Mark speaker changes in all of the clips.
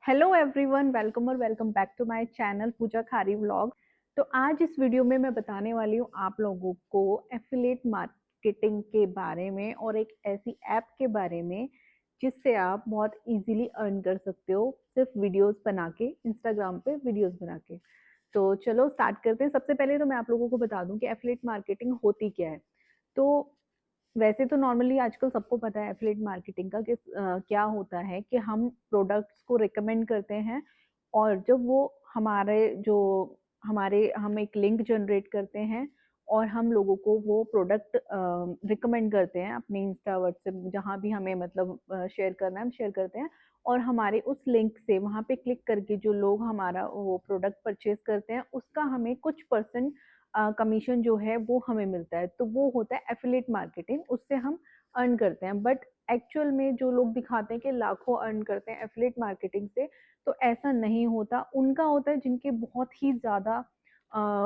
Speaker 1: Hello everyone, welcome back to my channel Pooja Khari vlog. तो आज इस वीडियो में मैं बताने वाली हूँ आप लोगों को एफिलिएट मार्केटिंग के बारे में और एक ऐसी ऐप के बारे में जिससे आप बहुत इजीली अर्न कर सकते हो सिर्फ वीडियोस बना के, इंस्टाग्राम पे वीडियोस बना के। तो चलो स्टार्ट करते हैं। सबसे पहले तो मैं आप लोगों को बता दूं कि एफिलिएट मार्केटिंग होती क्या है। तो वैसे तो नॉर्मली आजकल सबको पता है एफिलिएट मार्केटिंग का कि क्या होता है कि हम प्रोडक्ट्स को रिकमेंड करते हैं और जब वो हमारे जो हमारे हम एक लिंक जनरेट करते हैं और हम लोगों को वो प्रोडक्ट रिकमेंड करते हैं अपने इंस्टा व्हाट्सएप जहाँ भी हमें मतलब शेयर करना है हम शेयर करते हैं। और हमारे उस लिंक से वहाँ पे क्लिक करके जो लोग हमारा वो प्रोडक्ट परचेज करते हैं उसका हमें कुछ परसेंट कमीशन जो है वो हमें मिलता है। तो वो होता है एफिलिएट मार्केटिंग, उससे हम अर्न करते हैं। बट एक्चुअल में जो लोग दिखाते हैं कि लाखों अर्न करते हैं एफिलिएट मार्केटिंग से, तो ऐसा नहीं होता। उनका होता है जिनके बहुत ही ज़्यादा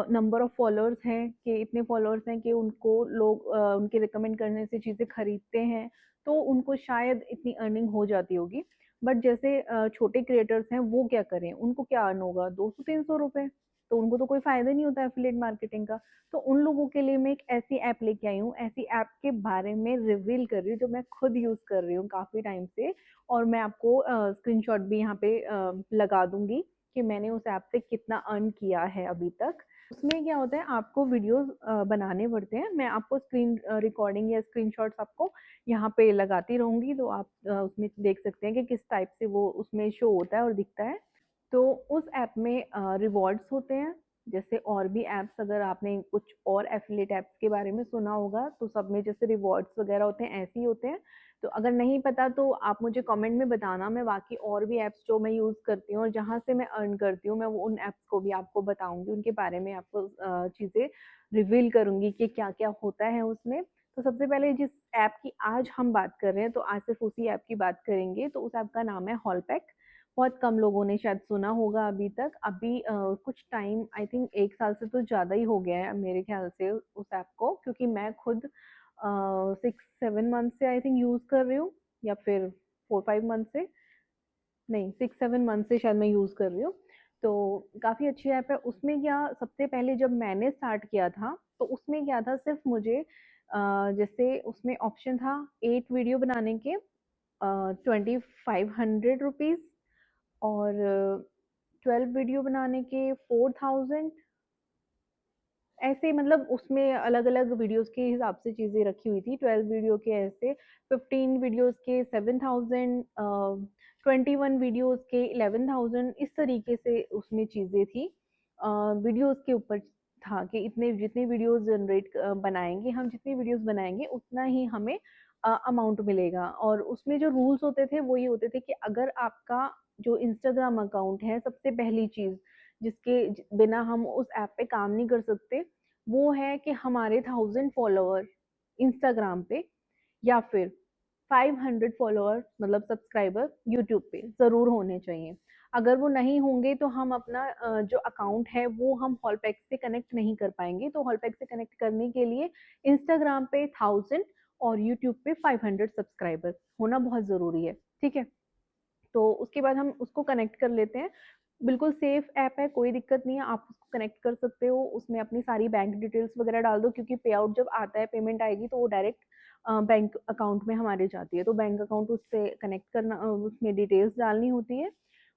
Speaker 1: नंबर ऑफ फॉलोअर्स हैं, कि इतने फॉलोअर्स हैं कि उनको लोग उनके रिकमेंड करने से चीज़ें खरीदते हैं, तो उनको शायद इतनी अर्निंग हो जाती होगी। बट जैसे छोटे क्रिएटर्स हैं वो क्या करें, उनको क्या अर्न होगा, 200-300 रुपए। तो उनको तो कोई फायदा नहीं होता एफिलिएट मार्केटिंग का। तो उन लोगों के लिए मैं एक ऐसी ऐप लेके आई हूँ, ऐसी ऐप के बारे में रिवील कर रही हूँ जो मैं खुद यूज कर रही हूँ काफी टाइम से। और मैं आपको स्क्रीनशॉट भी यहाँ पे लगा दूंगी कि मैंने उस ऐप से कितना अर्न किया है अभी तक। उसमें क्या होता है, आपको वीडियोस बनाने पड़ते हैं। मैं आपको स्क्रीन रिकॉर्डिंग या स्क्रीनशॉट्स आपको यहाँ पे लगाती रहूंगी, तो आप उसमें देख सकते हैं कि किस टाइप से वो उसमें शो होता है और दिखता है। तो उस ऐप में रिवॉर्ड्स होते हैं। जैसे और भी ऐप्स, अगर आपने कुछ और एफिलिएट ऐप्स के बारे में सुना होगा तो सब में जैसे रिवॉर्ड्स वगैरह होते हैं ऐसे ही होते हैं। तो अगर नहीं पता तो आप मुझे कमेंट में बताना, मैं बाकी और भी ऐप्स जो मैं यूज़ करती हूँ और जहाँ से मैं अर्न करती हूँ मैं वो उन ऐप्स को भी आपको बताऊंगी, उनके बारे में आपको चीज़ें रिवील करूंगी कि क्या क्या होता है उसमें। तो सबसे पहले जिस ऐप की आज हम बात कर रहे हैं, तो आज सिर्फ उसी ऐप की बात करेंगे। तो उस ऐप का नाम है हॉलपैक। बहुत कम लोगों ने शायद सुना होगा अभी तक। अभी कुछ टाइम, आई थिंक 1 साल से तो ज़्यादा ही हो गया है मेरे ख्याल से उस ऐप को, क्योंकि मैं खुद 6-7 मंथ से आई थिंक यूज़ कर रही हूँ, या फिर 4-5 मंथ से, नहीं 6-7 मंथ से शायद मैं यूज़ कर रही हूँ। तो काफ़ी अच्छी ऐप है। उसमें क्या, सबसे पहले जब मैंने स्टार्ट किया था तो उसमें क्या था, सिर्फ मुझे जैसे उसमें ऑप्शन था 8 वीडियो बनाने के 2500 रुपीज़, और 12 वीडियो बनाने के 4000। ऐसे मतलब उसमें अलग अलग वीडियोस के हिसाब से चीजें रखी हुई थी। 12 वीडियो के ऐसे, 15 वीडियोस के 7000, 21 वीडियोस के 11,000, इस तरीके से उसमें चीजें थी। वीडियोस के ऊपर था कि इतने जितने वीडियोस जनरेट बनाएंगे हम, जितनी वीडियोस बनाएंगे उतना ही हमें अमाउंट मिलेगा। और उसमें जो रूल्स होते थे वो ये होते थे कि अगर आपका जो इंस्टाग्राम अकाउंट है, सबसे पहली चीज जिसके बिना हम उस ऐप पे काम नहीं कर सकते, वो है कि हमारे 1000 फॉलोअर इंस्टाग्राम पे, या फिर 500 फॉलोअर मतलब सब्सक्राइबर यूट्यूब पे जरूर होने चाहिए। अगर वो नहीं होंगे तो हम अपना जो अकाउंट है वो हम हॉलपैक से कनेक्ट नहीं कर पाएंगे। तो हॉलपैक से कनेक्ट करने के लिए इंस्टाग्राम पे 1000 और यूट्यूब पे 500 सब्सक्राइबर होना बहुत जरूरी है। ठीक है, तो उसके बाद हम उसको कनेक्ट कर लेते हैं। बिल्कुल सेफ ऐप है, कोई दिक्कत नहीं है, आप उसको कनेक्ट कर सकते हो। उसमें अपनी सारी बैंक डिटेल्स वगैरह डाल दो, क्योंकि पे आउट जब आता है, पेमेंट आएगी तो वो डायरेक्ट बैंक अकाउंट में हमारे जाती है। तो बैंक अकाउंट उससे कनेक्ट करना, उसमें डिटेल्स डालनी होती है।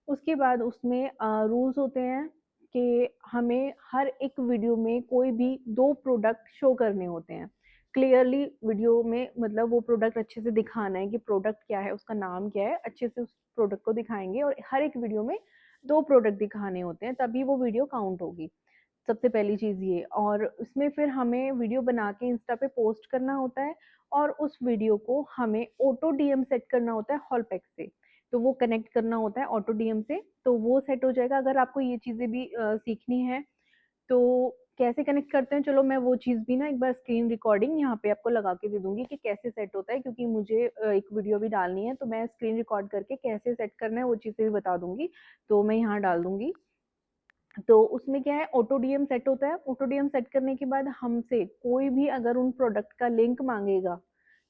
Speaker 1: उसके बाद उसमें रूल्स होते हैं कि हमें हर एक वीडियो में कोई भी 2 प्रोडक्ट शो करने होते हैं क्लियरली वीडियो में। मतलब वो प्रोडक्ट अच्छे से दिखाना है कि प्रोडक्ट क्या है, उसका नाम क्या है, अच्छे से उस प्रोडक्ट को दिखाएंगे। और हर एक वीडियो में 2 प्रोडक्ट दिखाने होते हैं, तभी वो वीडियो काउंट होगी। सबसे पहली चीज ये। और उसमें फिर हमें वीडियो बना के इंस्टा पे पोस्ट करना होता है, और उस वीडियो को हमें ऑटो डीएम सेट करना होता है हॉलपैक से। तो वो कनेक्ट करना होता है ऑटो डीएम से, तो वो सेट हो जाएगा। अगर आपको ये चीजें भी सीखनी है तो कैसे कनेक्ट करते हैं, चलो मैं वो चीज़ भी ना एक बार स्क्रीन रिकॉर्डिंग यहाँ पे आपको लगा के दे दूंगी कि कैसे सेट होता है, क्योंकि मुझे एक वीडियो भी डालनी है, तो मैं स्क्रीन रिकॉर्ड करके कैसे सेट करना है वो चीज़ें भी बता दूंगी। तो मैं यहाँ डाल दूंगी। तो उसमें क्या है, ऑटो डीएम सेट होता है। ऑटो डीएम सेट करने के बाद हमसे कोई भी अगर उन प्रोडक्ट का लिंक मांगेगा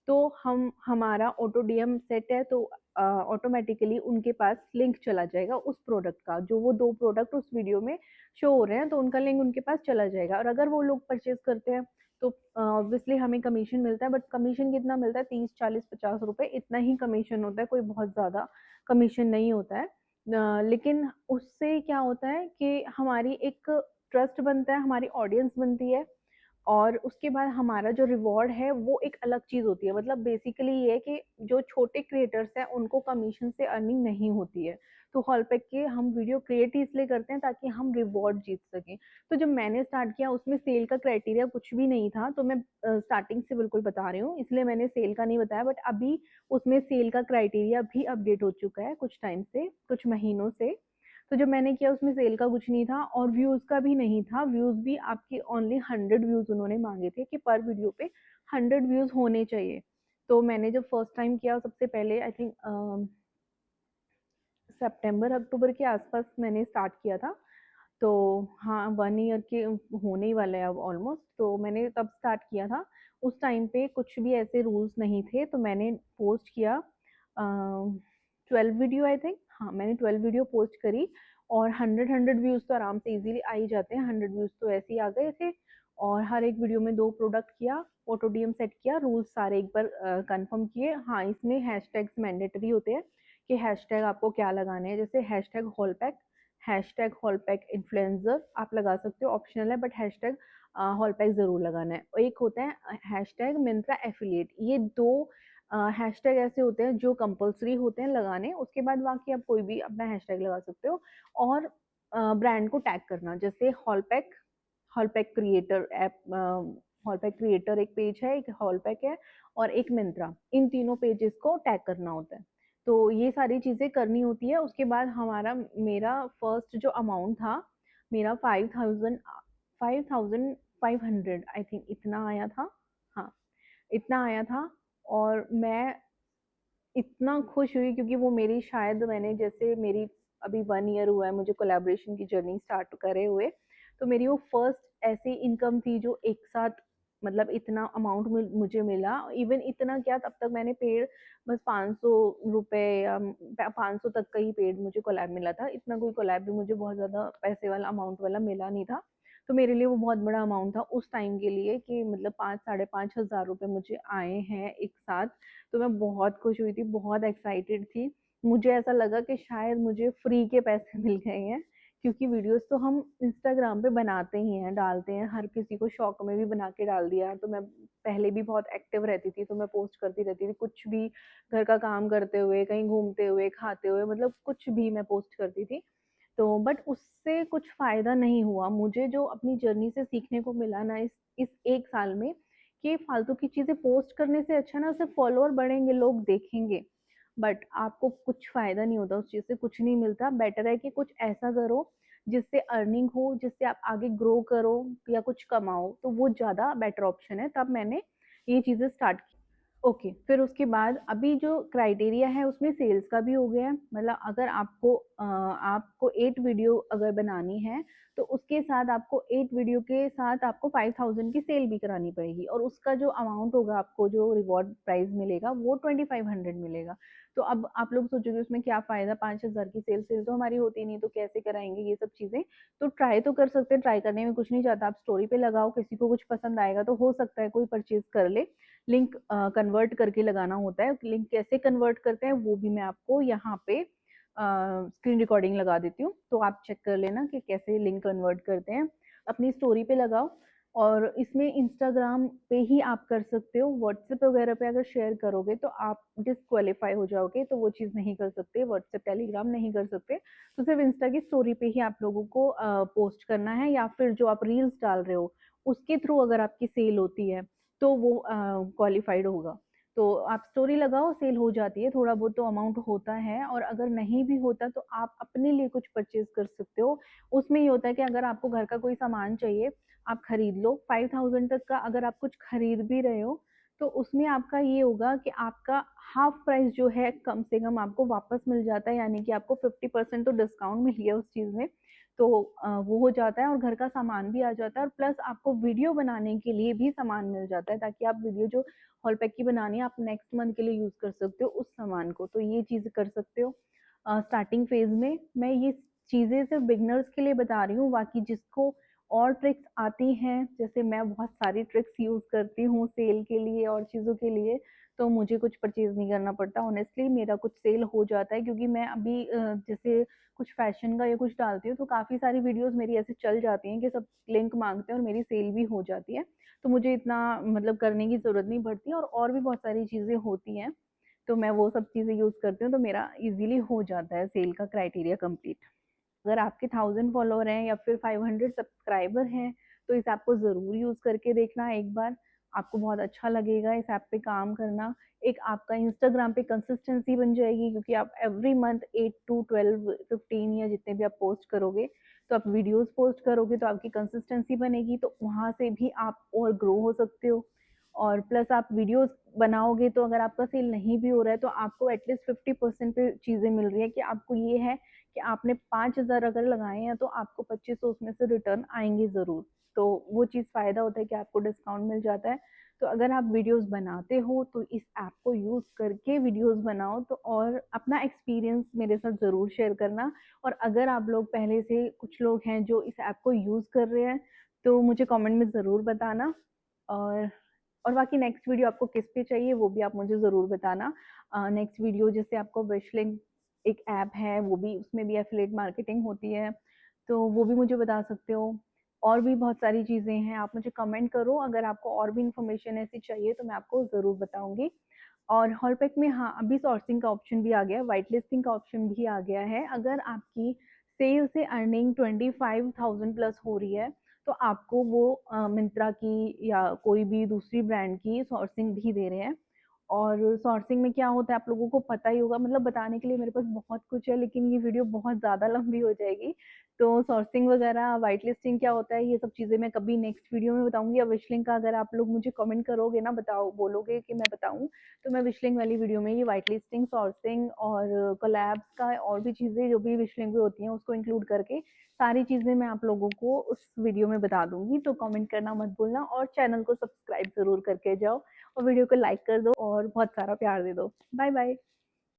Speaker 1: तो हम हमारा ऑटो डीएम सेट है, तो ऑटोमेटिकली उनके पास लिंक चला जाएगा उस प्रोडक्ट का, जो वो 2 प्रोडक्ट उस वीडियो में शो हो रहे हैं, तो उनका लिंक उनके पास चला जाएगा। और अगर वो लोग परचेज़ करते हैं तो ऑब्वियसली हमें कमीशन मिलता है, बट कमीशन कितना मिलता है, 30, 40, 50 रुपए इतना ही कमीशन होता है, कोई बहुत ज़्यादा कमीशन नहीं होता है। लेकिन उससे क्या होता है कि हमारी एक ट्रस्ट बनता है, हमारी ऑडियंस बनती है, और उसके बाद हमारा जो रिवॉर्ड है वो एक अलग चीज़ होती है। मतलब बेसिकली ये है कि जो छोटे क्रिएटर्स हैं उनको कमीशन से अर्निंग नहीं होती है। तो हॉलपैक के हम वीडियो क्रिएट ही इसलिए करते हैं ताकि हम रिवॉर्ड जीत सकें। तो जब मैंने स्टार्ट किया उसमें सेल का क्राइटेरिया कुछ भी नहीं था, तो मैं स्टार्टिंग से बिल्कुल बता रही हूँ, इसलिए मैंने सेल का नहीं बताया। बट अभी उसमें सेल का क्राइटेरिया भी अपडेट हो चुका है कुछ टाइम से, कुछ महीनों से। तो जब मैंने किया उसमें सेल का कुछ नहीं था और व्यूज़ का भी नहीं था। व्यूज़ भी आपके ओनली 100 व्यूज़ उन्होंने मांगे थे कि पर वीडियो पे 100 व्यूज़ होने चाहिए। तो मैंने जब फर्स्ट टाइम किया सबसे पहले आई थिंक सितंबर अक्टूबर के आसपास मैंने स्टार्ट किया था। तो हाँ, 1 ईयर के होने ही वाला है अब ऑलमोस्ट। तो मैंने तब स्टार्ट किया था। उस टाइम पे कुछ भी ऐसे रूल्स नहीं थे, तो मैंने पोस्ट किया 12 वीडियो आई थिंक, हाँ, मैंने 12 वीडियो पोस्ट करी और 100 व्यूज़ तो आराम से ईज़िली आ ही जाते हैं। 100 व्यूज़ तो ऐसे ही आ गए थे और हर एक वीडियो में 2 प्रोडक्ट किया, ऑटो डीएम सेट किया, रूल्स सारे एक बार कन्फर्म किए। हाँ, इसमें हैशटैग्स मैंडेटरी होते हैं कि हैशटैग आपको क्या लगाने हैं, जैसे हैशटैग हॉलपैक इन्फ्लुएंसर आप लगा सकते हो, ऑप्शनल है, बट हैशटैग हॉलपैक ज़रूर लगाना है। और एक होता है हैशटैग मिंत्रा एफिलिएट। ये 2 हैशटैग ऐसे होते हैं जो कंपल्सरी होते हैं लगाने, उसके बाद बाकी आप कोई भी अपना हैशटैग लगा सकते हो। और ब्रांड को टैग करना, जैसे Haulpak creator app, Haulpak creator एक पेज है, एक हॉलपैक है और एक मिंत्रा, इन तीनों पेजेस को टैग करना होता है। तो ये सारी चीज़ें करनी होती है। उसके बाद मेरा फर्स्ट जो अमाउंट था, मेरा 5500 आई थिंक इतना आया था। हाँ, इतना आया था और मैं इतना खुश हुई क्योंकि वो मेरी शायद मैंने जैसे मेरी अभी 1 ईयर हुआ है मुझे कोलैबोरेशन की जर्नी स्टार्ट करे हुए, तो मेरी वो फर्स्ट ऐसी इनकम थी जो एक साथ मतलब इतना अमाउंट मुझे मिला। इवन इतना क्या, तब तक मैंने पेड बस 500 रुपए या 500 तक का ही पेड मुझे कोलैब मिला था। इतना कोई कोलैब भी मुझे बहुत ज़्यादा पैसे वाला अमाउंट वाला मिला नहीं था। तो मेरे लिए वो बहुत बड़ा अमाउंट था उस टाइम के लिए कि मतलब 5 साढ़े 5 हज़ार रुपए मुझे आए हैं एक साथ। तो मैं बहुत खुश हुई थी, बहुत एक्साइटेड थी। मुझे ऐसा लगा कि शायद मुझे फ्री के पैसे मिल गए हैं, क्योंकि वीडियोज़ तो हम इंस्टाग्राम पे बनाते ही हैं, डालते हैं, हर किसी को शौक में भी बना के डाल दिया। तो मैं पहले भी बहुत एक्टिव रहती थी, तो मैं पोस्ट करती रहती थी, कुछ भी घर का काम करते हुए, कहीं घूमते हुए, खाते हुए, मतलब कुछ भी मैं पोस्ट करती थी। तो बट उससे कुछ फ़ायदा नहीं हुआ। मुझे जो अपनी जर्नी से सीखने को मिला ना इस 1 साल में, कि फालतू की चीज़ें पोस्ट करने से अच्छा ना सिर्फ फॉलोअर बढ़ेंगे, लोग देखेंगे, बट आपको कुछ फ़ायदा नहीं होता, उस चीज़ से कुछ नहीं मिलता। बेटर है कि कुछ ऐसा करो जिससे अर्निंग हो, जिससे आप आगे ग्रो करो या कुछ कमाओ, तो वो ज़्यादा बेटर ऑप्शन है। तब मैंने ये चीज़ें स्टार्ट की। ओके, फिर उसके बाद अभी जो क्राइटेरिया है उसमें सेल्स का भी हो गया है। मतलब अगर आपको 8 वीडियो अगर बनानी है, तो उसके साथ आपको 8 वीडियो के साथ आपको 5000 की सेल भी करानी पड़ेगी और उसका जो अमाउंट होगा, आपको जो रिवॉर्ड प्राइस मिलेगा वो 2500 मिलेगा। तो अब आप लोग सोचोगे उसमें क्या फ़ायदा, 5000 की सेल तो हमारी होती नहीं, तो कैसे कराएँगे ये सब चीज़ें। तो ट्राई तो कर सकते हैं, ट्राई करने में कुछ नहीं जाता। आप स्टोरी पे लगाओ, किसी को कुछ पसंद आएगा तो हो सकता है कोई परचेज़ कर ले। लिंक कन्वर्ट करके लगाना होता है। लिंक कैसे कन्वर्ट करते हैं वो भी मैं आपको यहाँ पे स्क्रीन रिकॉर्डिंग लगा देती हूँ, तो आप चेक कर लेना कि कैसे लिंक कन्वर्ट करते हैं। अपनी स्टोरी पे लगाओ और इसमें इंस्टाग्राम पे ही आप कर सकते हो। व्हाट्सएप वगैरह पे अगर शेयर करोगे तो आप डिस्क्वालीफाई हो जाओगे, तो वो चीज़ नहीं कर सकते। व्हाट्सएप, टेलीग्राम नहीं कर सकते। तो सिर्फ इंस्टा की स्टोरी पे ही आप लोगों को पोस्ट करना है, या फिर जो आप रील्स डाल रहे हो उसके थ्रू अगर आपकी सेल होती है तो वो क्वालिफाइड होगा। तो आप स्टोरी लगाओ, सेल हो जाती है, थोड़ा बहुत तो अमाउंट होता है। और अगर नहीं भी होता तो आप अपने लिए कुछ परचेज़ कर सकते हो। उसमें ये होता है कि अगर आपको घर का कोई सामान चाहिए, आप खरीद लो। 5000 तक का अगर आप कुछ खरीद भी रहे हो, तो उसमें आपका ये होगा कि आपका हाफ प्राइस जो है कम से कम आपको वापस मिल जाता है, यानी कि आपको 50% तो डिस्काउंट मिल गया उस चीज़ में। तो वो हो जाता है और घर का सामान भी आ जाता है, और प्लस आपको वीडियो बनाने के लिए भी सामान मिल जाता है, ताकि आप वीडियो जो हॉल पैक की बनानी है आप नेक्स्ट मंथ के लिए यूज़ कर सकते हो उस सामान को। तो ये चीज़ कर सकते हो स्टार्टिंग फेज़ में। मैं ये चीज़ें सिर्फ बिगनर्स के लिए बता रही हूँ, बाकी जिसको और ट्रिक्स आती हैं, जैसे मैं बहुत सारी ट्रिक्स यूज़ करती हूँ सेल के लिए और चीज़ों के लिए, तो मुझे कुछ परचेज़ नहीं करना पड़ता। ऑनेस्टली मेरा कुछ सेल हो जाता है, क्योंकि मैं अभी जैसे कुछ फैशन का या कुछ डालती हूँ, तो काफ़ी सारी वीडियोज़ मेरी ऐसे चल जाती हैं कि सब लिंक माँगते हैं और मेरी सेल भी हो जाती है। तो मुझे इतना मतलब करने की ज़रूरत नहीं पड़ती, और भी बहुत सारी चीज़ें होती हैं, तो मैं वो सब चीज़ें यूज़ करती हूँ, तो मेरा ईज़िली हो जाता है सेल का क्राइटेरिया कंप्लीट। अगर आपके 1000 फॉलोअर हैं या फिर 500 सब्सक्राइबर हैं, तो इस ऐप को ज़रूर यूज़ करके देखना एक बार। आपको बहुत अच्छा लगेगा इस ऐप पे काम करना। एक आपका इंस्टाग्राम पे कंसिस्टेंसी बन जाएगी, क्योंकि आप एवरी मंथ 8 टू 12, 15 या जितने भी आप पोस्ट करोगे, तो आप वीडियोज़ पोस्ट करोगे तो आपकी कंसिस्टेंसी बनेगी, तो वहाँ से भी आप और ग्रो हो सकते हो। और प्लस आप वीडियोज़ बनाओगे, तो अगर आपका सेल नहीं भी हो रहा है, तो आपको एटलीस्ट 50% पे चीज़ें मिल रही है, कि आपको ये है कि आपने 5,000 अगर लगाए हैं, तो आपको 2500 उसमें से रिटर्न आएँगे ज़रूर। तो वो चीज़ फ़ायदा होता है कि आपको डिस्काउंट मिल जाता है। तो अगर आप वीडियोज़ बनाते हो, तो इस ऐप को यूज़ करके वीडियोज़ बनाओ, तो और अपना एक्सपीरियंस मेरे साथ ज़रूर शेयर करना। और अगर आप लोग पहले से कुछ लोग हैं जो इस ऐप को यूज़ कर रहे हैं, तो मुझे कमेंट में ज़रूर बताना। और बाकी नेक्स्ट वीडियो आपको किस पे चाहिए वो भी आप मुझे ज़रूर बताना। नेक्स्ट वीडियो जैसे आपको विश लिंक एक ऐप है, वो भी उसमें भी एफिलिएट मार्केटिंग होती है, तो वो भी मुझे बता सकते हो। और भी बहुत सारी चीज़ें हैं, आप मुझे कमेंट करो, अगर आपको और भी इन्फॉर्मेशन ऐसी चाहिए तो मैं आपको ज़रूर बताऊँगी। और हॉलपैक में हाँ, अभी सोर्सिंग का ऑप्शन भी आ गया है, व्हाइट लिस्टिंग का ऑप्शन भी आ गया है। अगर आपकी सेल से अर्निंग 25,000 प्लस हो रही है, तो आपको वो मिंत्रा की या कोई भी दूसरी ब्रांड की सोर्सिंग भी दे रहे हैं। और सोर्सिंग में क्या होता है आप लोगों को पता ही होगा, मतलब बताने के लिए मेरे पास बहुत कुछ है, लेकिन ये वीडियो बहुत ज़्यादा लंबी हो जाएगी। तो सोर्सिंग वगैरह, व्हाइट लिस्टिंग क्या होता है, ये सब चीज़ें मैं कभी नेक्स्ट वीडियो में बताऊँगी। या विश लिंक का अगर आप लोग मुझे कमेंट करोगे ना, बताओ बोलोगे कि मैं बताऊँ, तो मैं विश लिंक वाली वीडियो में ये व्हाइट लिस्टिंग, सोर्सिंग और कोलैब्स का और भी चीज़ें जो भी विश लिंक में होती हैं उसको इंक्लूड करके सारी चीज़ें मैं आप लोगों को उस वीडियो में बता दूँगी। तो कमेंट करना मत भूलना, और चैनल को सब्सक्राइब ज़रूर करके जाओ, और वीडियो को लाइक कर दो और बहुत सारा प्यार दे दो। Bye bye.